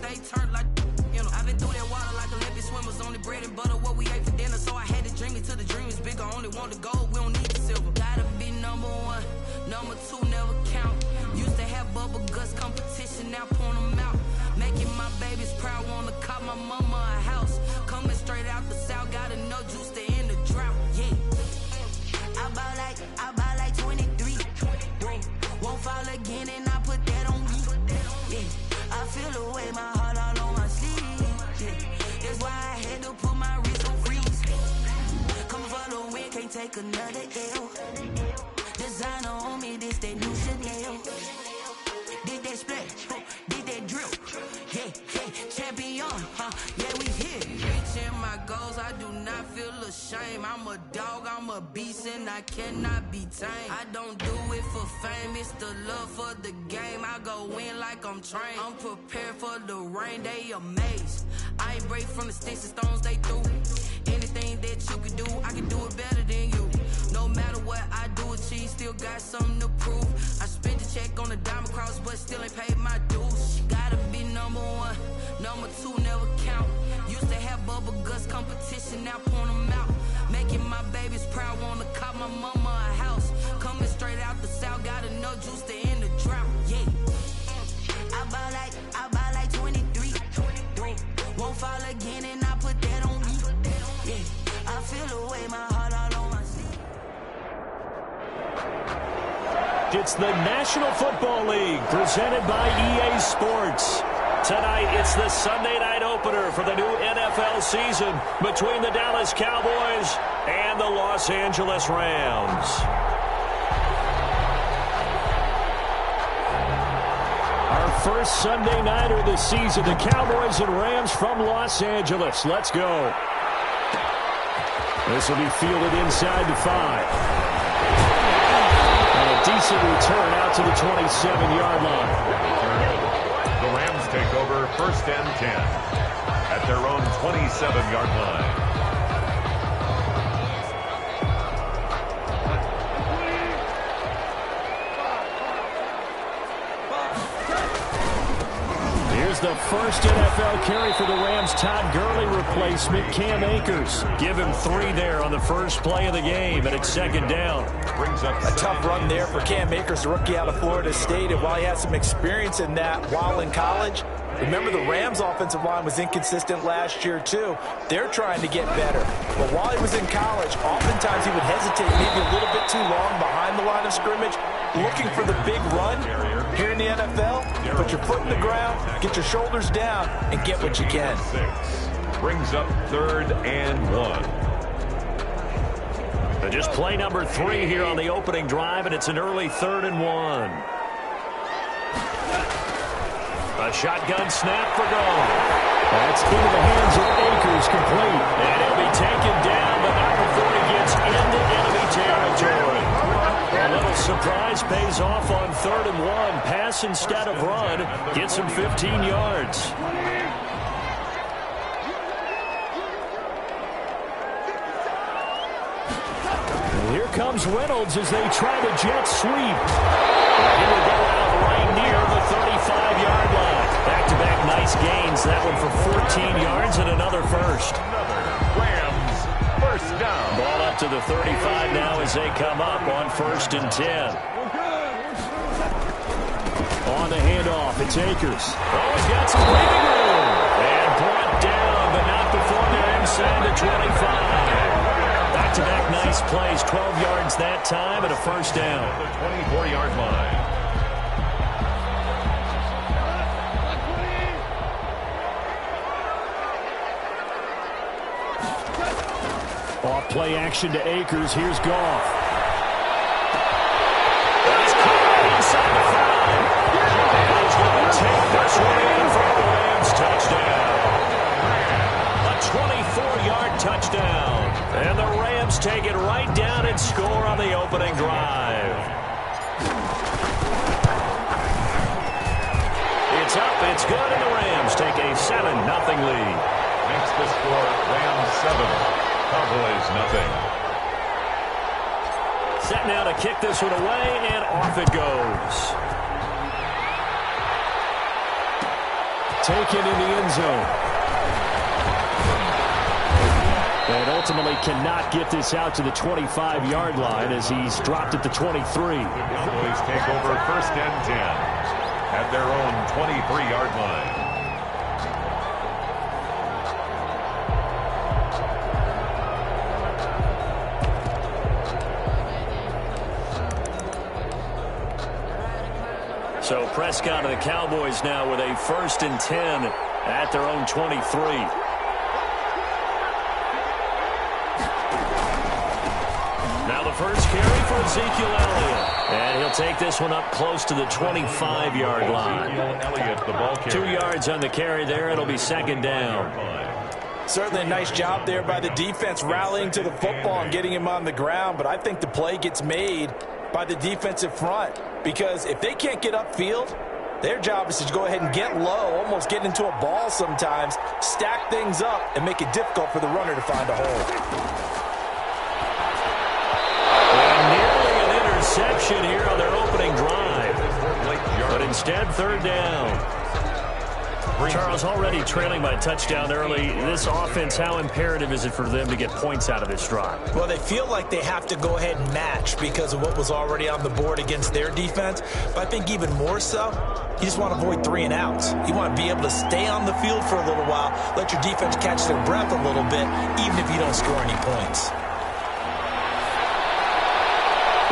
stay turned like, you know. I've been through that water like Olympic swimmers, only bread and butter, what we ate for dinner. So I had to dream it till the dream is bigger. Only want the gold, we don't need the silver. Gotta be number one, number two never count. Used to have bubble guts competition, now point them out. Making my babies proud, wanna cop my mama a house. Coming straight out the south, got enough juice to end the drought. Yeah. I buy like 23. Won't fall again and I put that on me. Yeah. I feel the way, my heart all on my sleeve. Yeah. That's why I had to put my wrist on freeze. Come for the win, can't take another L. Designer on me, this that new Chanel. Did that splash, did that drill. Yeah, champion, yeah, we here. Reaching my goals, I do not feel ashamed. I'm a dog, I'm a beast, and I cannot be tamed. I don't do it for fame, it's the love for the game. I go in like I'm trained. I'm prepared for the rain, they amazed. I ain't break from the sticks and stones they threw. Anything that you can do, I can do it better than you. No matter what I do, achieve, still got something to prove. I spent the check on the diamond cross, but still ain't paid my dues. Gotta be number one, number two never count. Used to have bubble guts competition, now point them out. Making my babies proud, wanna cop my mama a house. Coming straight out the south, got enough juice to end the drought. Yeah. I buy like 23. Won't fall again and I put that on me. Yeah. I feel the way, my heart all on my sleeve. It's the National Football League presented by EA Sports. Tonight, it's the Sunday night opener for the new NFL season between the Dallas Cowboys and the Los Angeles Rams. Our first Sunday nighter of the season, the Cowboys and Rams from Los Angeles. Let's go. This will be fielded inside the 5. And a decent return out to the 27-yard line. The Rams take over 1st and 10 at their own 27-yard line. Here's the first NFL carry for the Rams' Todd Gurley replacement, Cam Akers. Give him 3 there on the first play of the game, and it's 2nd down. Brings up a tough run there for Cam Akers, the rookie out of Florida State. And while he had some experience in that while in college, remember the Rams' offensive line was inconsistent last year too. They're trying to get better. But while he was in college, oftentimes he would hesitate maybe a little bit too long behind the line of scrimmage, looking for the big run. Here in the NFL, put your foot in the ground, get your shoulders down, and get what you can. Brings up 3rd and 1. Just play number 3 here on the opening drive, and it's an early 3rd and 1. A shotgun snap for goal. That's into the hands of Akers, complete. And he'll be taken down, but not before he gets into enemy territory. A little surprise pays off on 3rd and 1. Pass instead of run. Gets him 15 yards. Here comes Reynolds as they try the jet sweep. He will go out right near the 35-yard line. Back-to-back nice gains. That one for 14 yards and another first. Rams, 1st down. Ball up to the 35 now as they come up on 1st and 10. On the handoff, it's Akers. Oh, he's got some breathing room. And brought down, but not before they're inside the 25. Back-to-back nice plays, 12 yards that time and a 1st down. The 24-yard line. Off play action to Akers. Here's Goff. He's caught inside the 5. He's going to take this one in for the Rams touchdown. A 24-yard touchdown. And the Rams take it right down and score on the opening drive. It's up, it's good, and the Rams take a 7-0 lead. Makes the score Rams 7, Cowboys 0. Set now to kick this one away, and off it goes. taken in the end zone. And ultimately cannot get this out to the 25-yard line as he's dropped at the 23. The Cowboys take over 1st and 10 at their own 23-yard line. So Prescott and the Cowboys now with a 1st and 10 at their own 23. Now the first carry for Ezekiel Elliott. And he'll take this one up close to the 25-yard line. Elliott, the ball carrier. 2 yards on the carry there. It'll be 2nd down. Certainly a nice job there by the defense rallying to the football and getting him on the ground. But I think the play gets made by the defensive front, because if they can't get upfield, their job is to go ahead and get low, almost get into a ball sometimes, stack things up, and make it difficult for the runner to find a hole. And nearly an interception here on their opening drive. But instead, 3rd down. Charles, already trailing by a touchdown early. This offense, how imperative is it for them to get points out of this drive? Well, they feel like they have to go ahead and match because of what was already on the board against their defense. But I think even more so, you just want to avoid 3 and outs. You want to be able to stay on the field for a little while, let your defense catch their breath a little bit, even if you don't score any points.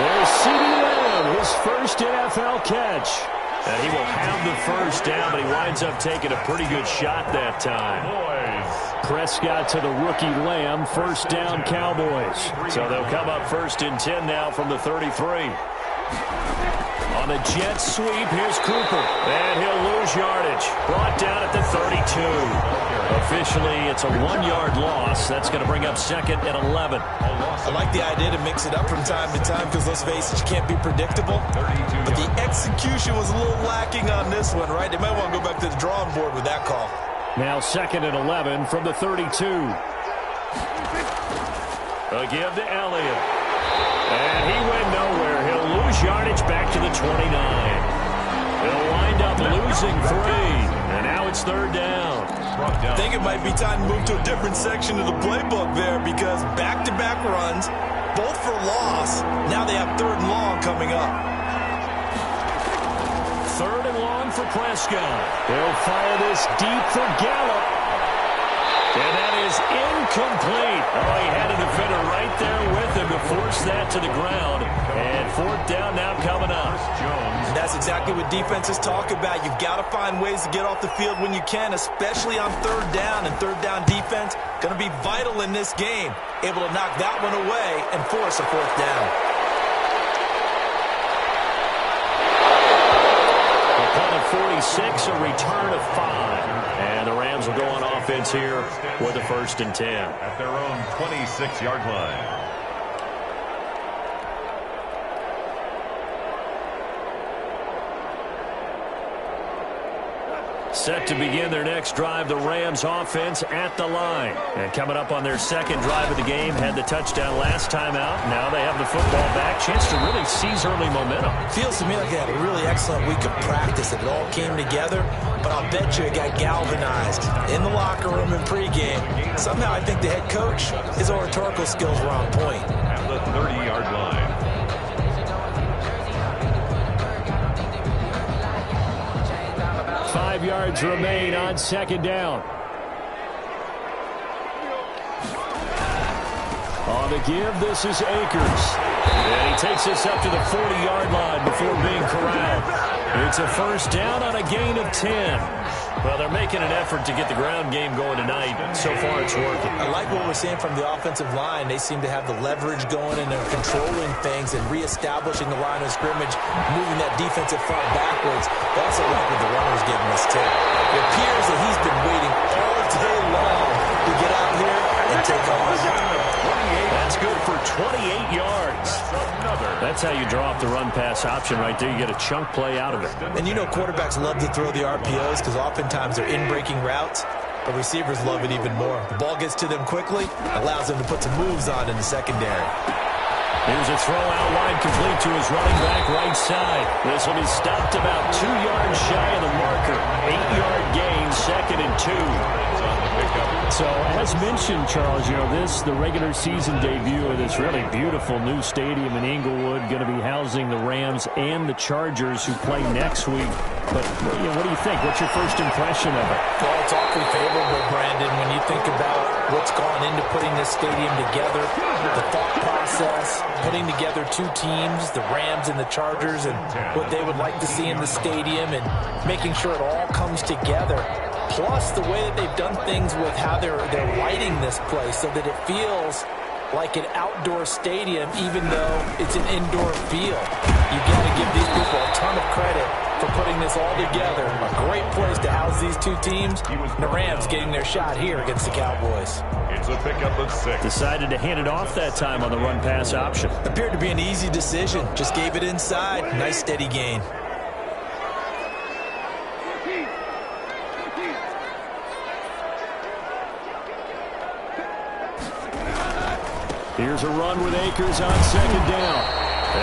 There's CeeDee Lamb, his first NFL catch. And he will have the 1st down, but he winds up taking a pretty good shot that time. Prescott to the rookie Lamb, 1st down Cowboys. So they'll come up 1st and 10 now from the 33. On the jet sweep, here's Cooper. And he'll lose yardage. Brought down at the 32. Officially, it's a 1-yard loss. That's going to bring up 2nd and 11. I like the idea to mix it up from time to time because, let's face it, you can't be predictable. But the execution was a little lacking on this one, right? They might want to go back to the drawing board with that call. Now 2nd and 11 from the 32. A give to Elliott. And he went nowhere. He'll lose yardage back to the 29. He'll wind up losing 3. And now it's 3rd down. I think it might be time to move to a different section of the playbook there because back-to-back runs, both for loss. Now they have 3rd and long coming up. 3rd and long for Prescott. They'll fire this deep for Gallup. And that is incomplete. Oh, he had a defender right there with him to force that to the ground. And 4th down now coming up. And that's exactly what defenses talk about. You've got to find ways to get off the field when you can, especially on 3rd down. And 3rd down defense going to be vital in this game. Able to knock that one away and force a 4th down. A punt of 46, a return of 5. And the Rams will go on offense here with a 1st and 10. At their own 26-yard line. Set to begin their next drive, the Rams offense at the line. And coming up on their 2nd drive of the game, had the touchdown last time out. Now they have the football back. Chance to really seize early momentum. Feels to me like they had a really excellent week of practice. It all came together, but I'll bet you it got galvanized in the locker room in pregame. Somehow I think the head coach, his oratorical skills were on point. At the 30-yard line. 5 yards remain on 2nd down. On the give, this is Akers. And he takes this up to the 40-yard line before being corralled. It's a 1st down on a gain of 10. Well, they're making an effort to get the ground game going tonight. So far, it's working. I like what we're seeing from the offensive line. They seem to have the leverage going, and they're controlling things and reestablishing the line of scrimmage, moving that defensive front backwards. But also like what the runner's giving us, too. It appears that he's been waiting all day long to get out here and take off. That's good for 28 yards. That's how you draw up the run-pass option right there. You get a chunk play out of it. And you know quarterbacks love to throw the RPOs because oftentimes they're in-breaking routes, but receivers love it even more. The ball gets to them quickly, allows them to put some moves on in the secondary. Here's a throw out wide complete to his running back right side. This will be stopped about 2 yards shy of the marker. 8-yard gain, So, as mentioned, Charles, the regular season debut of this really beautiful new stadium in Inglewood, going to be housing the Rams and the Chargers who play next week. But, what do you think? What's your first impression of it? Well, it's awfully favorable, Brandon, when you think about what's gone into putting this stadium together, the thought process, putting together two teams, the Rams and the Chargers, and what they would like to see in the stadium, and making sure it all comes together. Plus, the way that they've done things with how they're lighting this place so that it feels like an outdoor stadium, even though it's an indoor field. You got to give these people a ton of credit for putting this all together. A great place to house these two teams. The Rams getting their shot here against the Cowboys. It's a pickup of 6. Decided to hand it off that time on the run-pass option. Appeared to be an easy decision. Just gave it inside. Nice steady gain. Here's a run with Akers on second down.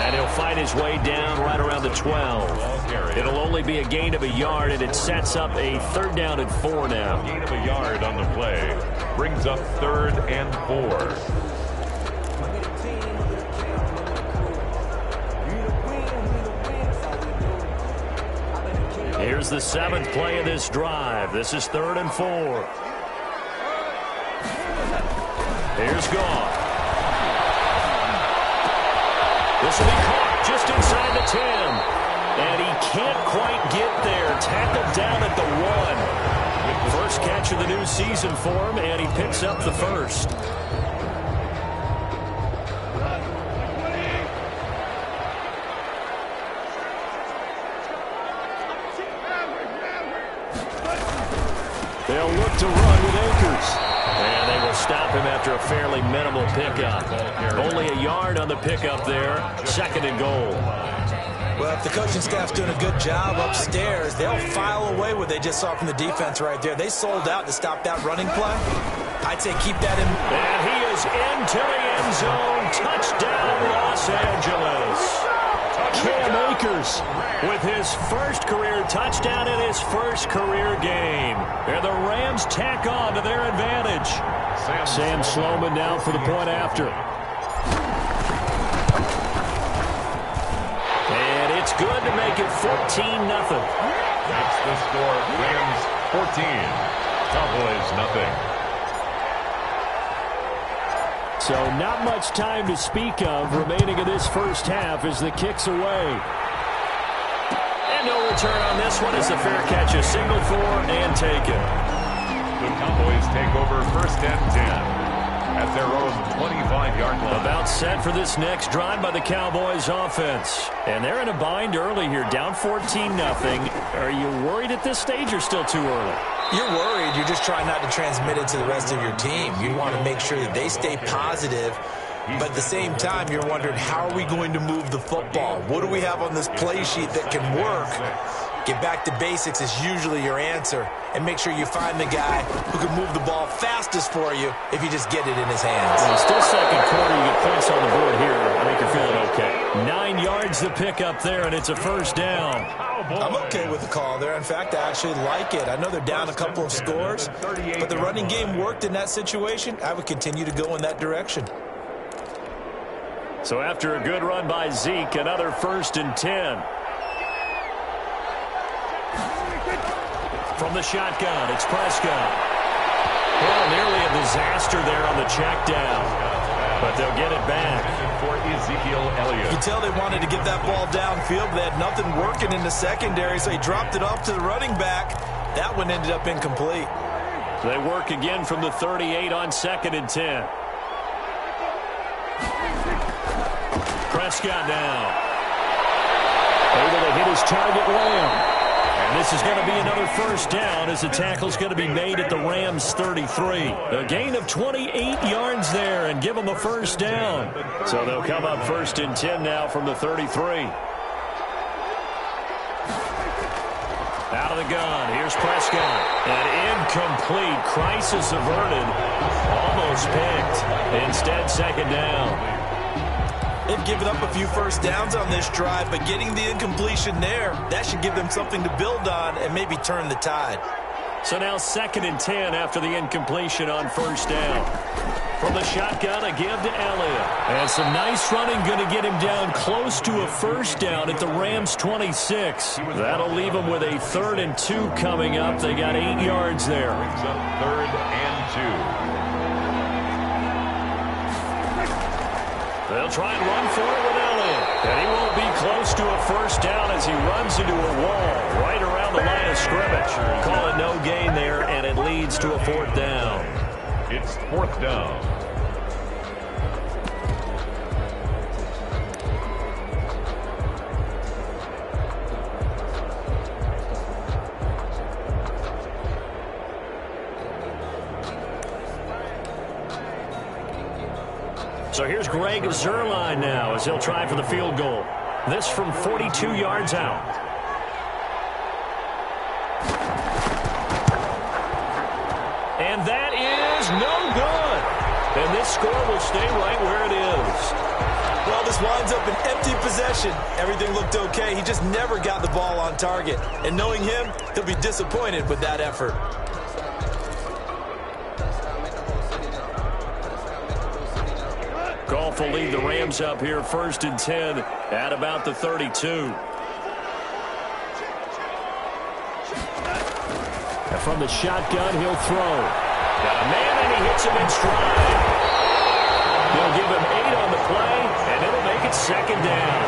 And he'll find his way down right around the 12. It'll only be a gain of a yard, and it sets up a 3rd down and 4 now. Gain of a yard on the play. Brings up 3rd and 4. Here's the 7th play of this drive. This is 3rd and 4. Here's Goff. This will be caught just inside the 10. And he can't quite get there. Tackled down at the 1. First catch of the new season for him, and he picks up the first. They'll look to run with Akers. And they will stop him after a fairly minimal pickup. Only a yard on the pickup there. 2nd and goal. Well, if the coaching staff's doing a good job upstairs, they'll file away what they just saw from the defense right there. They sold out to stop that running play. I'd say keep that in. And he is into the end zone. Touchdown, Los Angeles. Cam Akers with his first career touchdown in his first career game. And the Rams tack on to their advantage. Sam Sloman down for the point after. And it's good to make it 14-0. That's the score. Rams 14. Cowboys nothing. So not much time to speak of remaining in this first half as the kick's away. And no return on this one as the fair catch is signaled for and taken. The Cowboys take over 1st and 10 at their own 25-yard line. About set for this next drive by the Cowboys offense. And they're in a bind early here, down 14-0. Are you worried at this stage or still too early? You're worried. You're just trying not to transmit it to the rest of your team. You want to make sure that they stay positive. But at the same time, you're wondering, how are we going to move the football? What do we have on this play sheet that can work? Get back to basics is usually your answer. And make sure you find the guy who can move the ball fastest for you if you just get it in his hands. Well, still second quarter. You get points on the board here. I think you're feeling okay. 9 yards to pick up there, and it's a 1st down. I'm okay with the call there. In fact, I actually like it. I know they're down a couple of scores, but the running game worked in that situation. I would continue to go in that direction. So after a good run by Zeke, another 1st and 10. From the shotgun, it's Prescott. Well, nearly a disaster there on the check down, but they'll get it back. For Ezekiel Elliott. You can tell they wanted to get that ball downfield, but they had nothing working in the secondary, so he dropped it off to the running back. That one ended up incomplete. They work again from the 38 on 2nd and 10. Prescott now. Able to hit his target Lamb. And this is going to be another 1st down as the tackle's going to be made at the Rams 33. A gain of 28 yards there and give them a 1st down. So they'll come up 1st and 10 now from the 33. Out of the gun. Here's Prescott. An incomplete. Crisis averted. Almost picked. Instead, 2nd down. They've given up a few 1st downs on this drive, but getting the incompletion there, that should give them something to build on and maybe turn the tide. So now 2nd and 10 after the incompletion on first down. From the shotgun, a give to Elliott. And some nice running going to get him down close to a first down at the Rams 26. That'll leave him with a 3rd and 2 coming up. They got 8 yards there. Brings up 3rd and 2. They'll try and run for it with Elliott. And he won't be close to a first down as he runs into a wall right around the line of scrimmage. Call it no gain there, and it leads to a 4th down. It's 4th down. So here's Greg Zuerlein now as he'll try for the field goal. This from 42 yards out. And that is no good. And this score will stay right where it is. Well, this winds up an empty possession. Everything looked okay. He just never got the ball on target. And knowing him, he'll be disappointed with that effort. Goff will lead the Rams up here 1st and 10 at about the 32. And from the shotgun, he'll throw. Got a man, and he hits him in stride. They'll give him 8 on the play, and it'll make it 2nd down.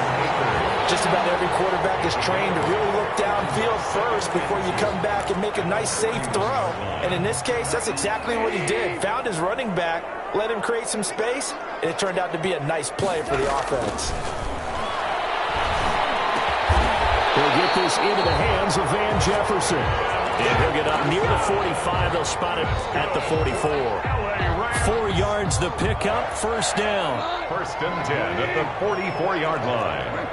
Just about every quarterback is trained to really look downfield first before you come back and make a nice, safe throw. And in this case, that's exactly what he did. Found his running back, let him create some space, and it turned out to be a nice play for the offense. They'll get this into the hands of Van Jefferson. And he'll get up near the 45. They'll spot it at the 44. 4 yards the pickup, 1st down. 1st and 10 at the 44-yard line.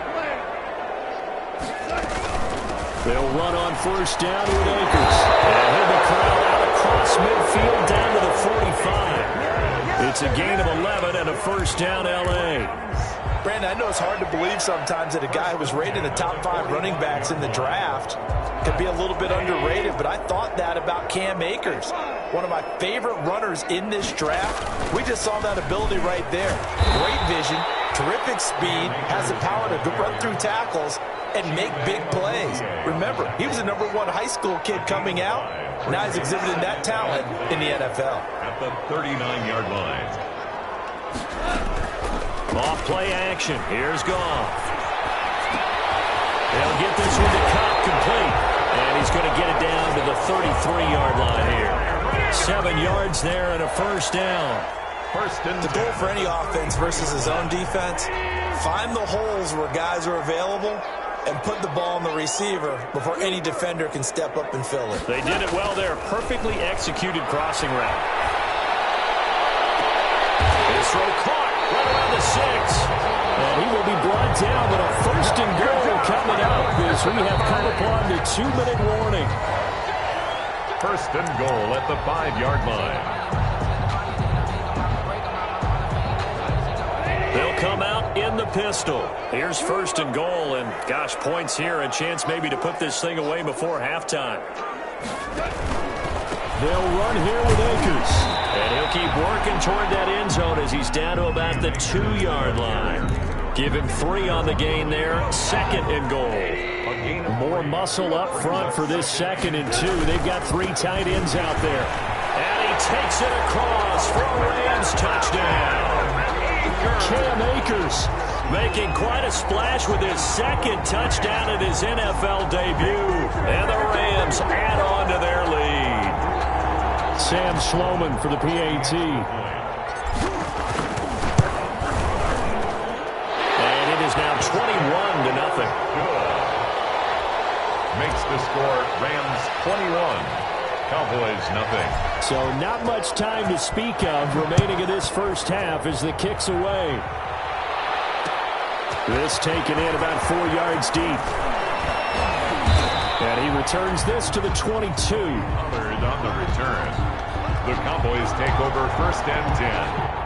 They'll run on 1st down with Akers. And he'll be corralled out across midfield down to the 45. It's a gain of 11 and a 1st down L.A. Brandon, I know it's hard to believe sometimes that a guy who was rated in the top 5 running backs in the draft could be a little bit underrated, but I thought that about Cam Akers. One of my favorite runners in this draft. We just saw that ability right there. Great vision, terrific speed, has the power to run through tackles and make big plays. Remember, he was a #1 high school kid coming out. Now he's exhibiting that talent in the NFL. At the 39-yard line. Off play action. Here's Goff. They'll get this one to Cobb complete. And he's going to get it down to the 33-yard line here. 7 yards there and a 1st down. 1st and the goal for any offense versus his own defense, find the holes where guys are available and put the ball on the receiver before any defender can step up and fill it. They did it well there. Perfectly executed crossing route. This throw caught right around the 6. And he will be brought down with a 1st and goal coming up as we have come upon the 2-minute warning. 1st and goal at the 5-yard line. They'll come out in the pistol. Here's 1st and goal, and gosh, points here, a chance maybe to put this thing away before halftime. They'll run here with Akers. And he'll keep working toward that end zone as he's down to about the 2-yard line. Give him 3 on the gain there. 2nd and goal. More muscle up front for this 2nd and 2. They've got 3 tight ends out there. And he takes it across for a Rams touchdown. Cam Akers making quite a splash with his 2nd touchdown in his NFL debut. And the Rams add on to their lead. Sam Schloman for the PAT. And it is now 21-0. Makes the score Rams 21, Cowboys nothing. So not much time to speak of remaining in this first half as the kick's away. This taken in about 4 yards deep. And he returns this to the 22. Third on the return. The Cowboys take over 1st and 10.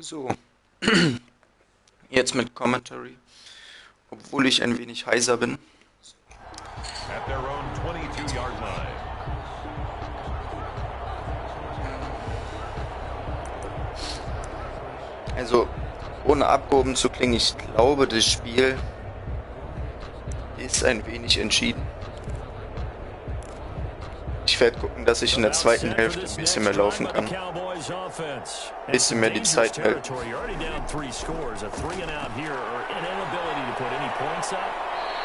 So, jetzt mit Commentary, obwohl ich ein wenig heiser bin. At their own 22-yard line. Also, ohne abgehoben zu klingen, ich glaube, das Spiel ist ein wenig entschieden. Ich werde gucken, dass ich in der zweiten Hälfte ein bisschen mehr laufen kann. Ein bisschen mehr die Zeit hält.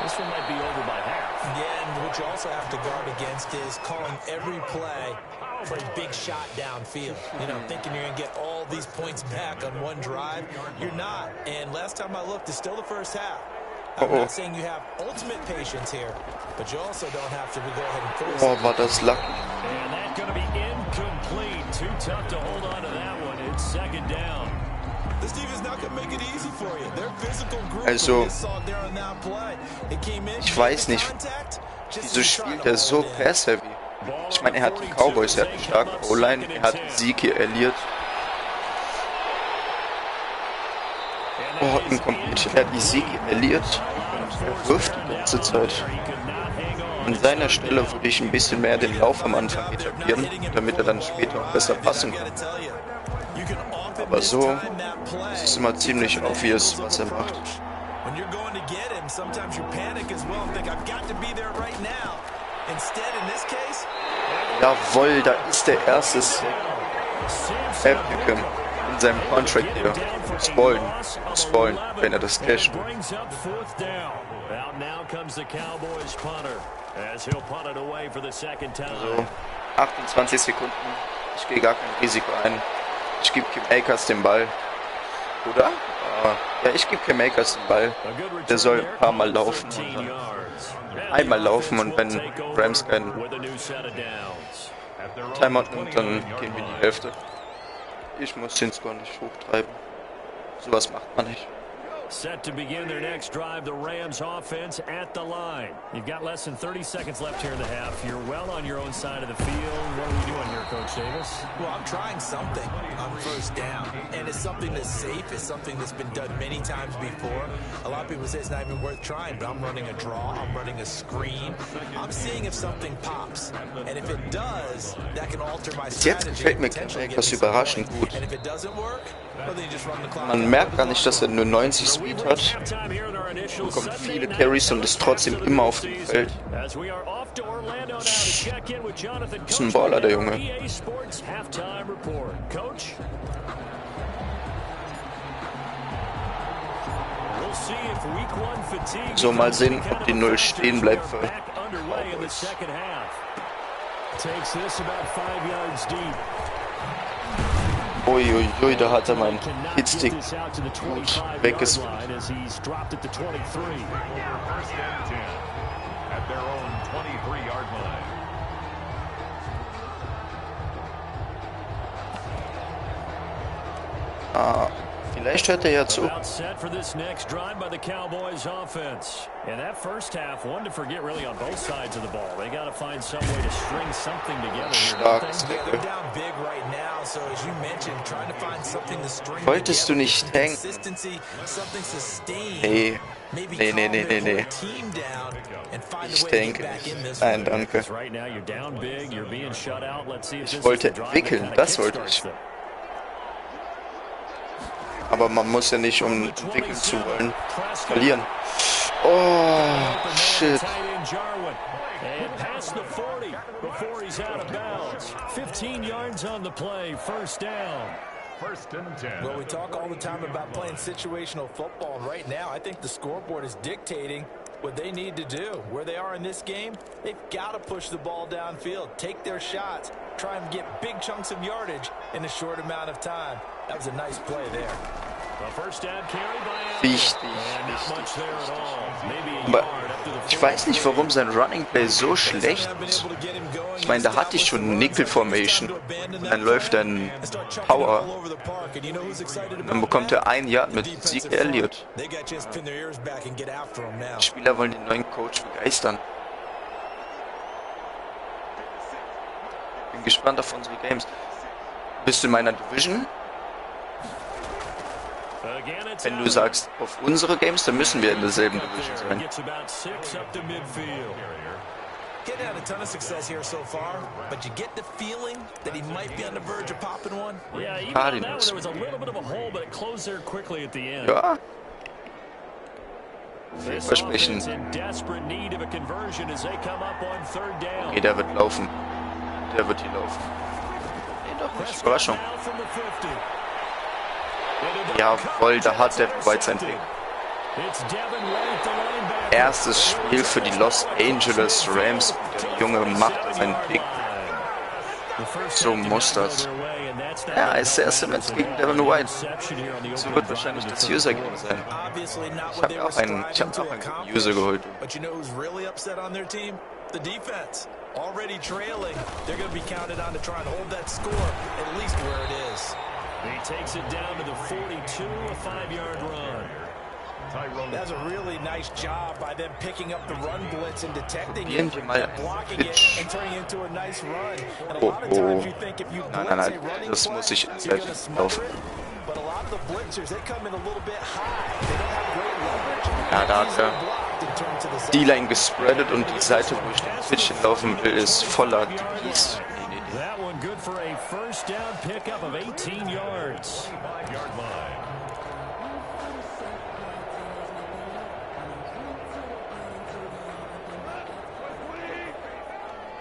This one might be over by half. Yeah, and what you also have to guard against is calling every play for a big shot downfield. You know, thinking you're going to get all these points back on one drive. You're not. And last time I looked, it's still the first half. I'm not saying you have ultimate patience here, but you also don't have to go ahead and force it. Oh, war das lucky. And that's going to be incomplete. Too tough to hold on to that one. It's second down. Also, ich weiß nicht, wieso spielt er so pass-heavy? Ich meine, er hat die Cowboys, er hat eine starke O-Line, er hat Zeke Elliott. Oh, inkomplett. Er hat die Zeke Elliott und er wirft die ganze Zeit. An seiner Stelle würde ich ein bisschen mehr den Lauf am Anfang etablieren, damit er dann später auch besser passen kann. Aber so ist es immer ziemlich obvious, was er macht. Jawohl, da ist der erste Epic in seinem Contract hier. Spoilen, wenn er das casht. So, 28 Sekunden. Ich gehe gar kein Risiko ein. Ich gebe Cam Akers den Ball. Oder? Ja, ich gebe Cam Akers den Ball. Der soll ein paar Mal laufen. Einmal laufen und wenn Rams keinen Timeout nimmt, dann gehen wir in die Hälfte. Ich muss den Score nicht hochtreiben. Sowas macht man nicht. Set to begin their next drive, the Rams offense at the line. You've got less than 30 seconds left here in the half. You're well on your own side of the field. What are we doing here, Coach Davis? Well, I'm trying something on first down. And it's something that's safe. It's something that's been done many times before. A lot of people say it's not even worth trying, but I'm running a draw. I'm running a screen. I'm seeing if something pops. And if it does, that can alter my strategy. Jetzt gefällt mir Cam Akers überraschend gut. And if it doesn't work, well, then you just run the clock. Man merkt gar nicht, dass er nur 90 Speed hat. Bekommt viele Carries und ist trotzdem immer auf dem Feld. Ist ein Baller, der Junge. So, mal sehen, ob die 0 stehen bleibt für Cowboys. Uiuiui, da hat er meinen Hitstick gut weggeswitcht. Vielleicht hört er ja zu. And that first half, one to forget really on both sides of the ball. They got to find some way to string something together here. They're down big right now, so as you mentioned, trying to find something to string Wolltest du nicht tanken? Nee. Ich denke nicht. Nein, danke. Ich wollte entwickeln, das wollte ich. Aber man muss ja nicht, um entwickeln zu wollen, verlieren. Oh, shit. And past the 40 before he's out of bounds. 15 yards on the play, first down. First and 10. Well, we talk all the time about playing situational football, and right now I think the scoreboard is dictating what they need to do. Where they are in this game, they've got to push the ball downfield, take their shots, try and get big chunks of yardage in a short amount of time. That was a nice play there. Wichtig. Aber ich weiß nicht, warum sein Running Play so schlecht ist. Ich meine, da hatte ich schon Nickel Formation. Und dann läuft er in Power. Und dann bekommt er 1 Yard mit Zeke Elliott. Die Spieler wollen den neuen Coach begeistern. Bin gespannt auf unsere Games. Bist du in meiner Division? Wenn du sagst, auf unsere Games, dann müssen wir in derselben Division sein. Getting had a ton of success here so far, but you get the feeling that he might be on the verge of popping one. Yeah, even on that one, there was a little bit of a hole, but it closed there quickly at the end. Ja. Versprechen. Okay, der wird laufen. Der wird hier laufen. Nee, doch nicht. Überraschung. Jawohl, da hat der weit sein Ding. Erstes Spiel für die Los Angeles Rams. Und der Junge macht sein Ding. So muss das. Ja, ist der erste Match gegen Devin White. So wird wahrscheinlich das User-Game sein. Ich habe auch einen User geholt. Already trailing, they're going to be counted on to try and hold that score at least where it is. He takes it down to the 42, a 5-yard run. That's a really nice job by them picking up the run blitz and detecting it, blocking it, and turning it into a nice run. And a lot of times you think if you blitz a running play, you're going to smoke it. But a lot of the blitzers, they come in a little bit high. They don't have great leverage. Ja, da hat er D-Line gespreadet und die Seite, wo ich den Pitch laufen will, ist voller D's. That one good for a first down pickup of 18 yards.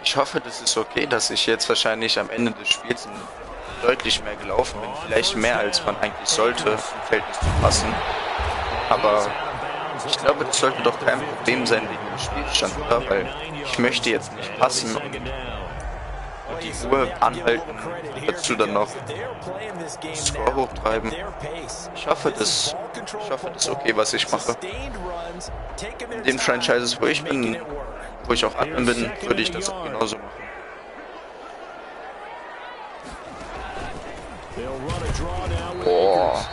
Ich hoffe, das ist okay, dass ich jetzt wahrscheinlich am Ende des Spiels deutlich mehr gelaufen bin. Vielleicht mehr, als man eigentlich sollte, im Verhältnis zu passen. Aber ich glaube, das sollte doch kein Problem sein wegen dem Spielstand, oder? Weil ich möchte jetzt nicht passen und die Uhr anhalten und dazu dann noch Score hochtreiben. Ich hoffe, das ist okay, was ich mache. In den Franchises, wo ich bin, wo ich auch Admin bin, würde ich das auch genauso machen. Boah.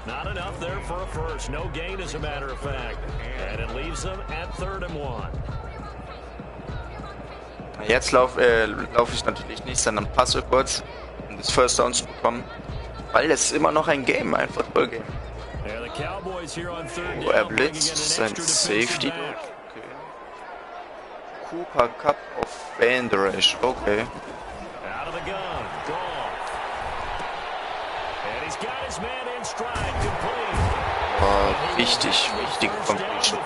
Not enough there for a first. No gain, as a matter of fact. And it leaves them at 3rd and 1. Jetzt laufe ich natürlich nicht, sondern passe kurz, um das First Down zu bekommen. Weil es ist immer noch ein Game, ein Football-Game. Oh, er blitzt, sein Safety. Okay. Cooper Cup auf Banderash, okay. Oh, wichtige Completion.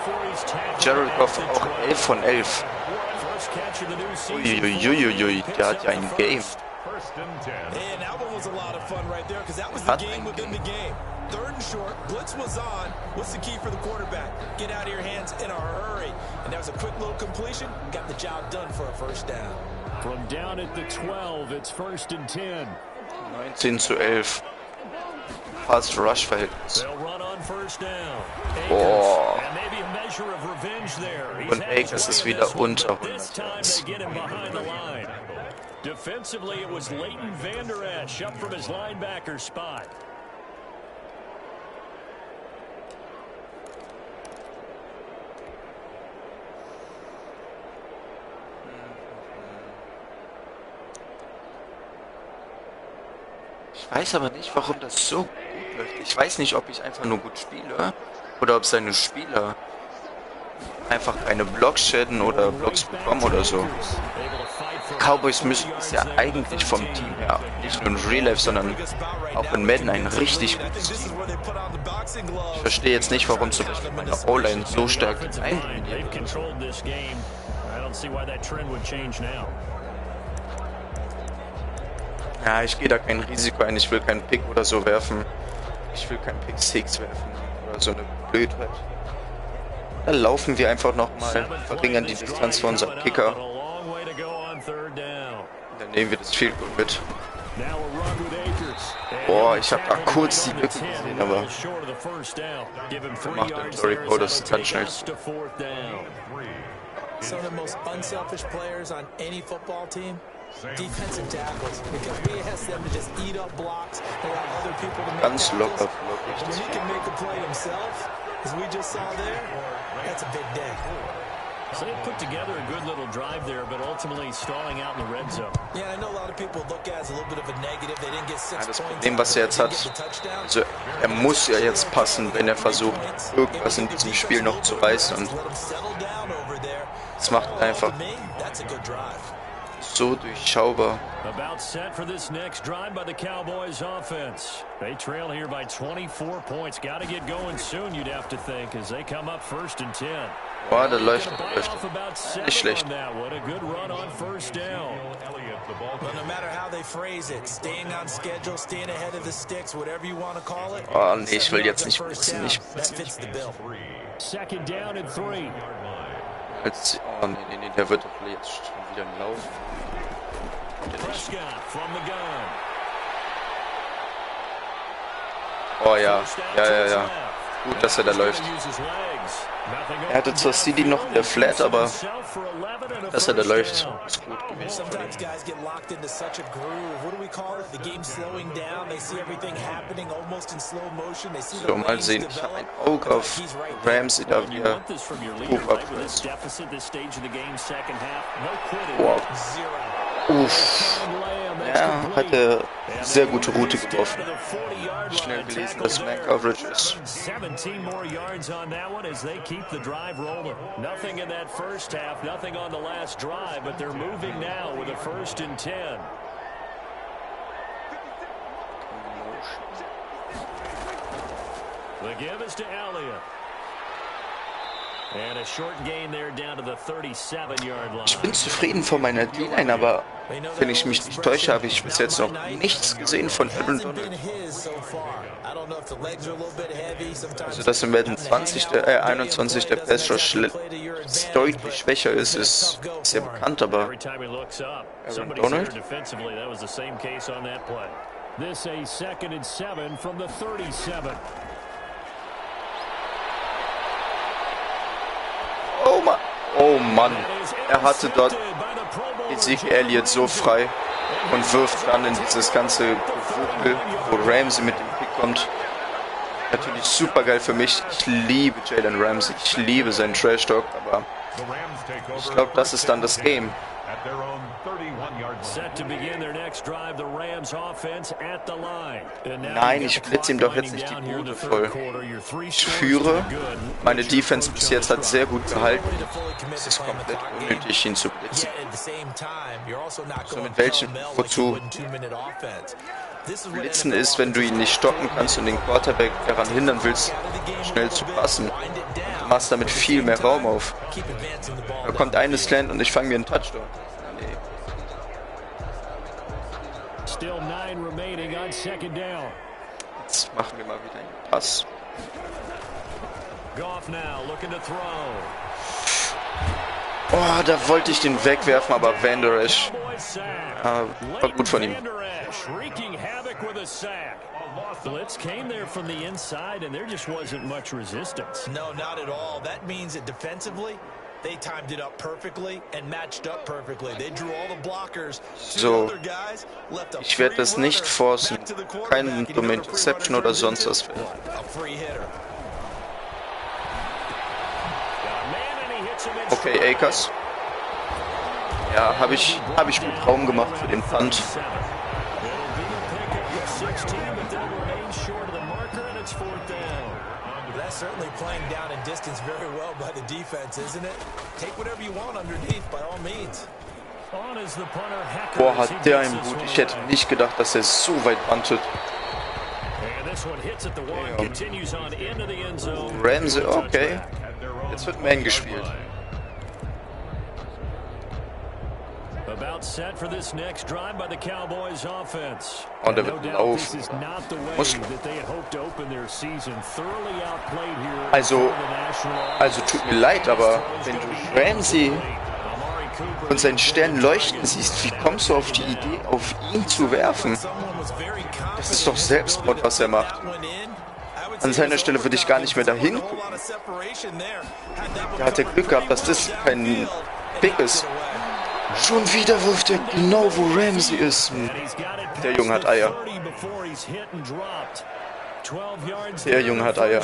Jared Goff auch 11 von 11. Uiuiuiui, der hat ja ein Game. Hat ein Game. 3rd and short, blitz was on. What's the key for the quarterback? Get out of your hands in a hurry. And that was a quick little completion. Got the job done for a first down. From down at the 12, it's 1st and 10. 19:11. Pass-Rush-Verhältnis. Boah. Und Akers ist wieder unter 100 Yards. Defensively, it was Leighton Vander Esch up from his linebacker spot. Ich weiß aber nicht, warum das so gut läuft. Ich weiß nicht, ob ich einfach nur gut spiele oder ob seine Spieler einfach keine Blocks schäden oder Blocks bekommen oder so. Cowboys müssen es ja eigentlich vom Team her, nicht nur in Real Life, sondern auch in Madden ein richtig gutes Team. Ich verstehe jetzt nicht, warum zum Beispiel meine O-Line so stark eintrainiert wird. Ja, ich gehe da kein Risiko ein, ich will keinen Pick oder so werfen. Ich will keinen Pick 6 werfen oder so eine Blödheit. Dann laufen wir einfach nochmal, verringern die Distanz für unseren Kicker. Dann nehmen wir das Field Goal mit. Boah, ich habe da kurz die Lücke gesehen, aber macht der Tory Cole das ganz schnell. Some of the most unselfish players on any football team, defensive tackles, because we ask them to just eat up blocks and allow other people to make Ganz locker, tackles. When he can make a play himself, as we just saw there, that's a big day. So they put together a good little drive there, but ultimately stalling out in the red zone. Yeah, I know a lot of people look at it as a little bit of a negative. They didn't get 6 Das points. Problem, was er jetzt hat, also er muss ja jetzt passen, wenn er versucht, irgendwas in diesem Spiel noch zu reißen. Und das macht er einfach so durchschaubar. About set for this next drive by the Cowboys offense. They trail here by 24 points. Got to get going soon, you'd have to think, as they come up 1st and 10. Boah, der läuft. Nicht schlecht. What a good run on 1st down. Well, no matter how they phrase it, staying on schedule, staying ahead of the sticks, whatever you want to call it. Oh, nee, ich will jetzt nicht blitzen, nicht blitzen. That fits the bill. 2nd down and 3. Jetzt, oh, nee, der wird doch jetzt schon wieder laufen. Oh ja. Gut, dass er da läuft. Er hatte zwar CD noch in der Flat, aber dass er da läuft, ist gut gewesen. So, mal sehen. Ich habe ein Auge auf Ramsey, da wir hoch abwärts. Wow. Uff. Ja, hat er sehr gute Route geworfen. Schnell gelesen, dass Man Coverage ist. 17 more yards on that one as they keep the drive rolling. Nothing in that first half, nothing on the last drive, but they're moving now with a 1st and 10. The give is to Elliott. And a short gain there down to the 37-yard line. Ich bin zufrieden von meiner D-Line, aber wenn ich mich nicht täusche, habe ich bis jetzt noch nichts gesehen von Aaron Donald. Also dass im Madden 21 der Pass Rush deutlich schwächer ist sehr bekannt, aber Aaron Donald? This a 2nd and 7 from the 37. Oh Mann, er hatte dort Ezekiel Elliott so frei und wirft dann in dieses ganze Gewuchel, wo Ramsey mit dem Pick kommt. Natürlich super geil für mich. Ich liebe Jalen Ramsey, ich liebe seinen Trash-Talk, aber ich glaube, das ist dann das Game. Nein, ich blitze ihm doch jetzt nicht die Bude voll. Ich führe. Meine Defense bis jetzt hat sehr gut gehalten. Es ist komplett unnötig, ihn zu blitzen. So, mit welchem? Wozu? Blitzen ist, wenn du ihn nicht stoppen kannst und den Quarterback daran hindern willst, schnell zu passen. Du machst damit viel mehr Raum auf. Da kommt eine Slant und ich fange mir einen Touchdown. Nee. Jetzt machen wir mal wieder einen Pass. Oh, da wollte ich den wegwerfen, aber Van Der Esch war gut von ihm. Blitz came there from the inside, and there just wasn't much resistance. No, not at all. That means that defensively, they timed it up perfectly and matched up perfectly. They drew all the blockers. So, ich werde das nicht forcen. Kein dumme Interception oder sonst was. Okay, Akers. Ja, habe ich gut Raum gemacht für den Punt. Certainly playing down in distance very well by the defense, isn't it? Take whatever you want underneath, by all means. Boah, hat der einen Hut. Ich hätte nicht gedacht, dass er so weit puntet. Ja. Ramsey, okay. Jetzt wird Man gespielt. Und er wird laufen. Also tut mir leid, aber wenn du Ramsey und seinen Stern leuchten siehst, wie kommst du auf die Idee, auf ihn zu werfen? Das ist doch Selbstmord, was er macht. An seiner Stelle würde ich gar nicht mehr dahin gucken. Da hat er Glück gehabt, dass das kein Pick ist. Schon wieder wirft er genau, wo Ramsey ist. Der Junge hat Eier. Der Junge hat Eier.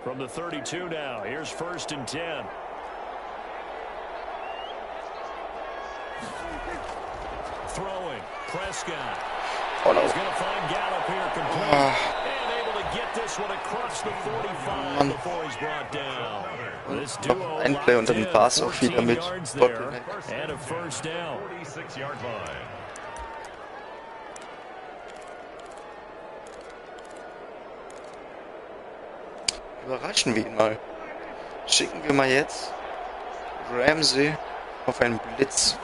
From the 32 now, here's 1st and 10. Throwing, Prescott. Oh no. He's going to find Gallup here complete. And able to get this one across the 45 before he's brought down. This duo Ein Play und dann war es auch wieder mit Bottleneck. And a 1st down. 46-yard line. Überraschen wir ihn mal. Schicken wir mal jetzt Ramsey auf einen Blitz.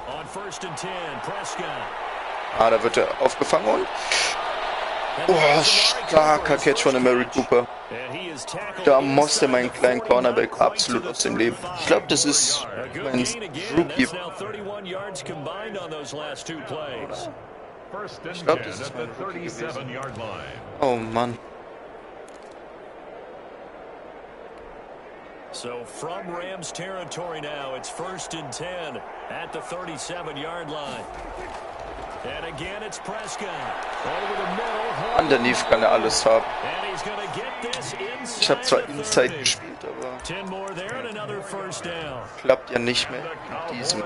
On 1st and 10, Prescott. Ah, da wird er aufgefangen und... Oh, starker Catch von Mary Cooper. Da musste mein kleinen Cornerback absolut aus dem Leben. Ich glaube, das ist mein Rookie. Ich glaube, das ist mein Rookie gewesen. Oh Mann. So from Rams territory now, it's 1st and 10 at the 37-yard line. And again, it's Prescott. Over the middle. Underneath kann er alles haben. And he's going to get this inside. Ich habe zwar Inside gespielt, aber 10 more there and another 1st down. klappt ja nicht mehr mit diesem.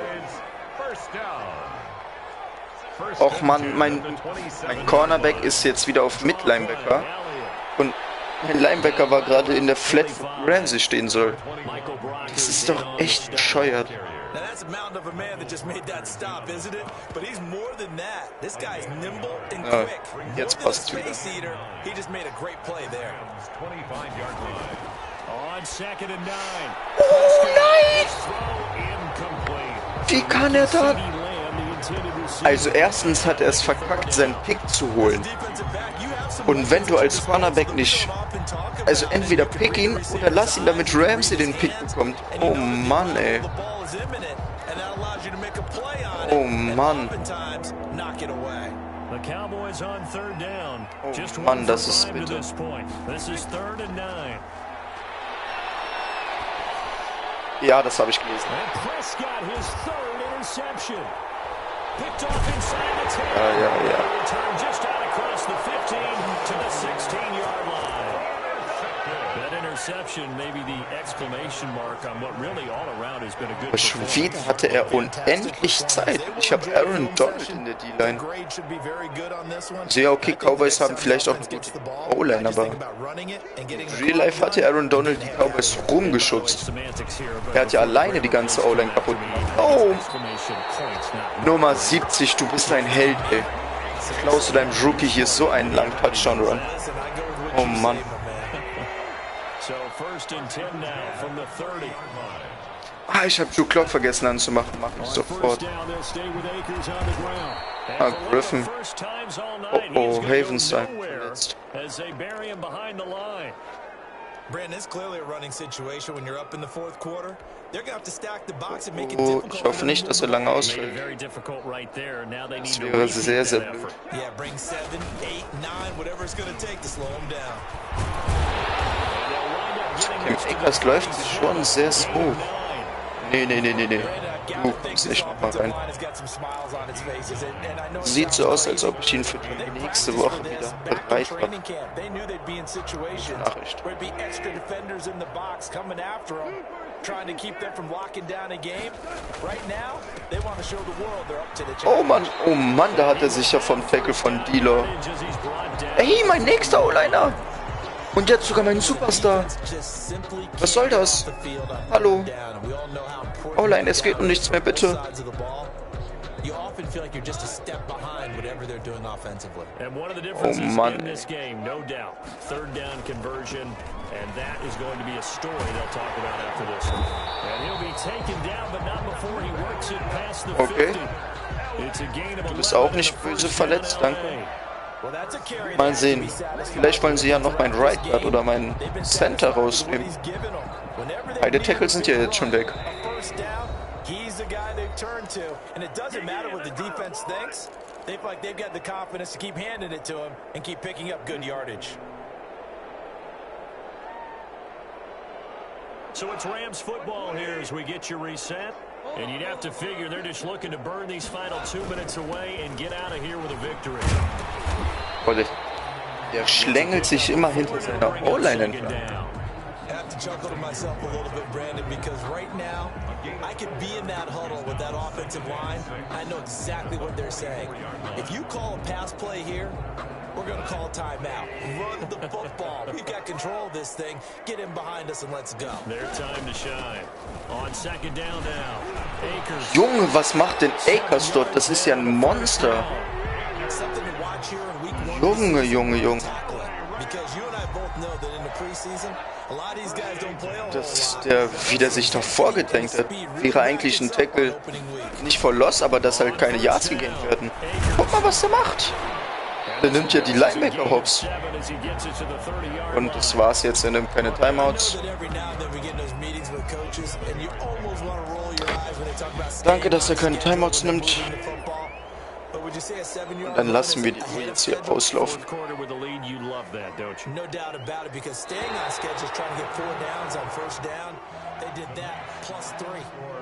Och man, mein Cornerback ist jetzt wieder auf Mid-Linebacker. Und mein Linebacker war gerade in der Flat, wo Ramsey stehen soll. Das ist doch echt bescheuert. Now that's a mountain of a man that just made that stop, isn't it? But he's more than that. This guy's nimble and quick. Jetzt passt es wieder. He just made a great play there. 25-yard line. On 2nd and 9. Oh nein! Wie kann er da? Also erstens hat er es verkackt, seinen Pick zu holen. Und wenn du als Cornerback nicht... Also entweder pick ihn oder lass ihn, damit Ramsey den Pick bekommt. Oh Mann, ey. Oh Mann. Oh Mann, das ist bitter. Ja, das habe ich gelesen. Ja. Aber schon wieder hatte er unendlich Zeit. Ich habe Aaron Donald in der D-Line. Sehr okay, Cowboys haben vielleicht auch eine gute O-Line, aber in Real Life hatte Aaron Donald die Cowboys rumgeschubst. Er hat ja alleine die ganze O-Line kaputt gemacht. Oh! Nummer 70, du bist ein Held, ey. Klaust du deinem Rookie hier so einen langen Touchdown-Run. Oh Mann. Ah, ich habe Drew Clock vergessen anzumachen. Mach ich sofort. Ah, Griffin. Oh, Havenstein. Brandon, it's clearly a running situation when you're up in the fourth quarter. They're going to have to stack the box and make it difficult. Ich hoffe nicht, dass er lange ausfällt. Das wäre sehr, sehr blöd. Yeah, bring 7, 8, 9, whatever it's going to take to slow him down. Im Akers läuft sie schon sehr smooth. Nee. Du kommst nicht nochmal rein. Sieht so aus, als ob ich ihn für die nächste Woche wieder bereit habe. Nachricht. Oh Mann, da hat er sich ja vom Tackle von D-Law. Ey, mein nächster O-Liner! Und jetzt sogar mein Superstar. Was soll das? Hallo? O-Line, es geht um nichts mehr, bitte. Oh Mann. Okay. Du bist auch nicht böse verletzt, danke. Mal sehen. Vielleicht wollen sie ja noch meinen Right Guard oder meinen Center rausnehmen. Beide Tackles sind ja jetzt schon weg. So it's Rams football here as we get you reset. And you'd have to figure they're just looking to burn these final 2 minutes away and get out of here with a victory. Der schlängelt sich immer hinter seiner O-Line entlang. Chuckle to myself a little bit, Brandon, because right now I could be in that huddle with that offensive line. I know exactly what they're saying. If you call a pass play here, we're going to call a timeout. Run the football. We've got control of this thing. Get in behind us and let's go. Their time to shine. On second down now. Akers. Junge, was macht denn Akers dort? Das ist ja ein Monster. Something to watch here in week 1. Junge, Junge, Junge. Because you and I both know that in the preseason, a lot of these guys don't play all Das ist der, wie der sich davor gedenkt hat. Wäre eigentlich ein Tackle nicht for loss, aber dass halt keine Yards gegeben werden. Guck mal, was der macht. Der nimmt ja die Linebacker hops. Und das war's jetzt, er nimmt keine Timeouts. Danke, dass er keine Timeouts nimmt. Und dann lassen wir die Uhr jetzt hier auslaufen. No doubt about it, because staying on schedule is trying to get 4 downs on first down. They did that plus 3.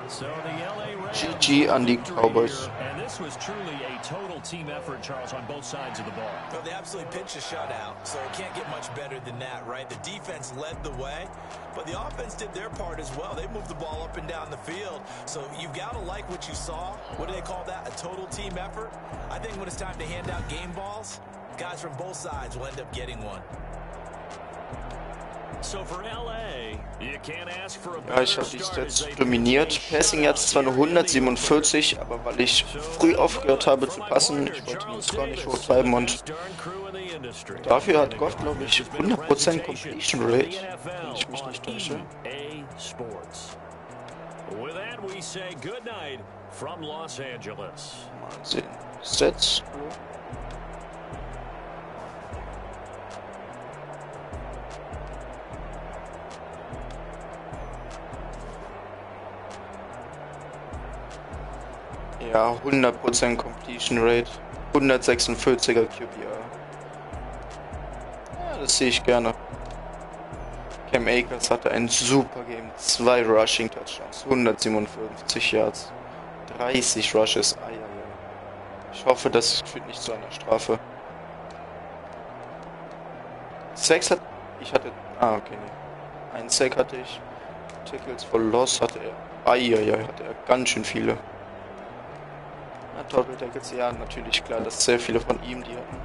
So the LA Rams. GG an die Cowboys. And this was truly a total team effort, Charles, on both sides of the ball. Well, they absolutely pitched a shutout, so it can't get much better than that, right? The defense led the way, but the offense did their part as well. They moved the ball up and down the field, so you've got to like what you saw. What do they call that? A total team effort? I think when it's time to hand out game balls, guys from both sides will end up getting one. So for LA, you can't ask for a Ja, ich habe die Stats dominiert. Passing Yards zwar nur 147, aber weil ich früh aufgehört habe zu passen, ich wollte den Score nicht hochtreiben und dafür hat Goff, glaube ich, 100% Completion Rate, wenn ich mich nicht täusche. With that, we say good night from Los Angeles. Mal sehen. Stats. Ja, 100% Completion Rate, 146er QBR. Ja, das sehe ich gerne. Cam Akers hatte ein super Game, 2 Rushing Touchdowns, 157 Yards, 30 Rushes. Ich hoffe, das führt nicht zu einer Strafe. Sacks hatte ich. Okay, nee. Ein Sack hatte ich. Tackles for Loss hatte er. Hatte er ganz schön viele. Total Tackles, ja, natürlich klar, dass sehr viele von ihm die hatten.